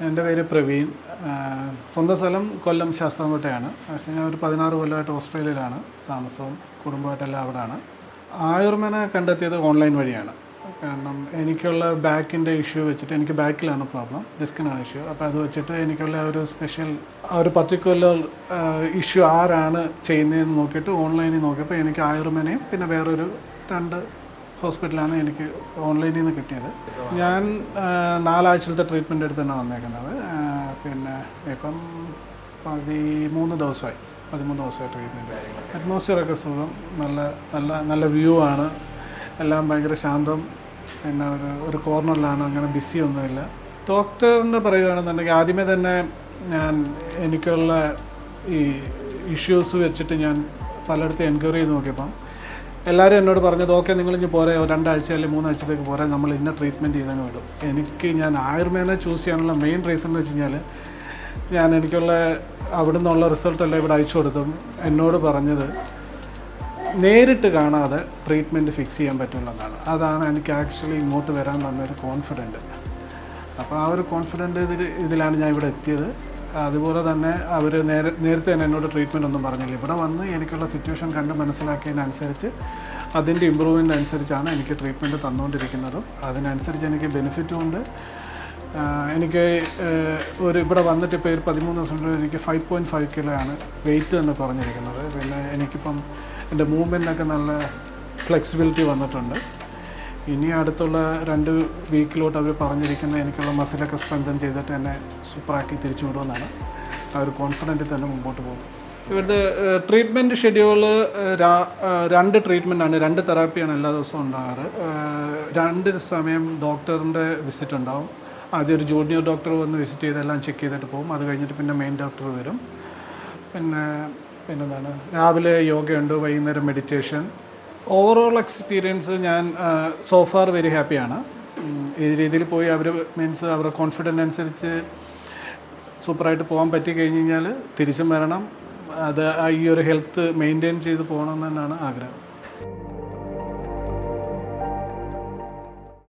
എൻ്റെ പേര് പ്രവീൺ. സ്വന്തം സ്ഥലം കൊല്ലം ശാസ്താംകോട്ടയാണ്. പക്ഷേ ഞാൻ ഒരു 16 കൊല്ലമായിട്ട് ഓസ്ട്രേലിയയിലാണ് താമസവും കുടുംബമായിട്ടെല്ലാം അവിടെയാണ്. ആയുർവേദ കണ്ടെത്തിയത് ഓൺലൈൻ വഴിയാണ്. കാരണം എനിക്കുള്ള ബാക്കിൻ്റെ ഇഷ്യൂ വെച്ചിട്ട്, എനിക്ക് ബാക്കിലാണ് പ്രോബ്ലം, ഡിസ്കിനാണ് ഇഷ്യൂ. അപ്പോൾ അത് വെച്ചിട്ട് എനിക്കുള്ള ഒരു സ്പെഷ്യൽ ഒരു പർട്ടിക്കുലർ ഇഷ്യൂ ആരാണ് ചെയ്യുന്നതെന്ന് നോക്കിയിട്ട് ഓൺലൈനിൽ നോക്കിയപ്പോൾ എനിക്ക് ആയുർവേദനയും പിന്നെ വേറൊരു 2 ഹോസ്പിറ്റലാണ് എനിക്ക് ഓൺലൈനിൽ നിന്ന് കിട്ടിയത്. ഞാൻ 4 ആഴ്ചത്തെ ട്രീറ്റ്മെൻറ്റ് എടുത്താണ് വന്നേക്കുന്നത്. പിന്നെ ഇപ്പം 13 ദിവസമായി ട്രീറ്റ്മെൻറ്റ്. അറ്റ്മോസ്ഫിയറൊക്കെ സുഖം, നല്ല നല്ല നല്ല വ്യൂ ആണ്, എല്ലാം ഭയങ്കര ശാന്തം. പിന്നെ ഒരു കോർണറിലാണ്, അങ്ങനെ ബിസി ഒന്നുമില്ല. ഡോക്ടറിന് പറയുകയാണെന്നുണ്ടെങ്കിൽ ആദ്യമേ തന്നെ എനിക്കുള്ള ഈ ഇഷ്യൂസ് വെച്ചിട്ട് ഞാൻ പലയിടത്തും എൻക്വയറി ചെയ്ത് നോക്കിയപ്പം എല്ലാവരും എന്നോട് പറഞ്ഞത്, ഓക്കെ നിങ്ങളിങ്ങ് പോരെ, 2 ആഴ്ച അല്ലെങ്കിൽ 3 ആഴ്ചത്തേക്ക് പോരെ, നമ്മൾ ഇന്ന ട്രീറ്റ്മെൻറ്റ് ചെയ്തങ്ങ് വിടും. ഞാൻ ആയുർവേദനെ ചൂസ് ചെയ്യാനുള്ള മെയിൻ റീസൺ എന്ന് വെച്ച് കഴിഞ്ഞാൽ എനിക്കുള്ള അവിടെ നിന്നുള്ള റിസൾട്ടെല്ലാം ഇവിടെ അയച്ചു കൊടുത്തും എന്നോട് പറഞ്ഞത് നേരിട്ട് കാണാതെ ട്രീറ്റ്മെൻറ്റ് ഫിക്സ് ചെയ്യാൻ പറ്റുള്ളതാണ്. അതാണ് എനിക്ക് ആക്ച്വലി ഇങ്ങോട്ട് വരാൻ തന്നൊരു കോൺഫിഡൻറ്റ്. അപ്പോൾ ആ ഒരു കോൺഫിഡൻറ്റ് ഇതിലാണ് ഞാൻ ഇവിടെ എത്തിയത്. അതുപോലെ തന്നെ അവർ നേരത്തെ തന്നെ എന്നോട് ട്രീറ്റ്മെൻറ്റ് ഒന്നും പറഞ്ഞില്ല. ഇവിടെ വന്ന് എനിക്കുള്ള സിറ്റുവേഷൻ കണ്ട് മനസ്സിലാക്കിയതിനനുസരിച്ച് അതിൻ്റെ ഇമ്പ്രൂവ്മെൻ്റ് അനുസരിച്ചാണ് എനിക്ക് ട്രീറ്റ്മെൻറ്റ് തന്നുകൊണ്ടിരിക്കുന്നതും. അതിനനുസരിച്ച് എനിക്ക് ബെനിഫിറ്റും ഉണ്ട്. എനിക്ക് ഇവിടെ വന്നിട്ട് ഇപ്പോൾ ഒരു 13 ദിവസം കൊണ്ട് എനിക്ക് 5.5 കിലോ ആണ് വെയിറ്റ് തന്നെ കുറഞ്ഞിരിക്കുന്നത്. പിന്നെ എനിക്കിപ്പം എൻ്റെ മൂവ്മെൻറ്റിനൊക്കെ നല്ല ഫ്ലെക്സിബിലിറ്റി വന്നിട്ടുണ്ട്. ഇനി അടുത്തുള്ള 2 വീക്കിലോട്ട് അവർ പറഞ്ഞിരിക്കുന്ന എനിക്കുള്ള മസിലൊക്കെ സ്ട്രെങ്തൻ ചെയ്തിട്ട് എന്നെ സൂപ്പറാക്കി തിരിച്ചു വിടുമെന്നാണ്. ആ ഒരു കോൺഫിഡൻറ്റിൽ തന്നെ മുമ്പോട്ട് പോകും. ഇവിടുത്തെ ട്രീറ്റ്മെൻറ്റ് ഷെഡ്യൂള് 2 ട്രീറ്റ്മെൻറ്റാണ്, 2 തെറാപ്പിയാണ് എല്ലാ ദിവസവും ഉണ്ടാകാറ്. 2 സമയം ഡോക്ടറിൻ്റെ വിസിറ്റ് ഉണ്ടാവും. ആദ്യം ഒരു ജൂനിയർ ഡോക്ടർ വന്ന് വിസിറ്റ് ചെയ്ത് എല്ലാം ചെക്ക് ചെയ്തിട്ട് പോകും. അത് കഴിഞ്ഞിട്ട് പിന്നെ മെയിൻ ഡോക്ടർ വരും. പിന്നെന്താണ്, രാവിലെ യോഗയുണ്ട്, വൈകുന്നേരം മെഡിറ്റേഷൻ. ഓവറോൾ എക്സ്പീരിയൻസ് ഞാൻ സോഫാർ വെരി ഹാപ്പിയാണ്. ഈ രീതിയിൽ പോയി അവരുടെ കോൺഫിഡൻസ് അനുസരിച്ച് സൂപ്പറായിട്ട് പോകാൻ പറ്റി കഴിഞ്ഞ് കഴിഞ്ഞാൽ തിരിച്ചും വരണം. ഈ ഒരു ഹെൽത്ത് മെയിൻറ്റെയിൻ ചെയ്ത് പോകണം എന്നാണ് ആഗ്രഹം.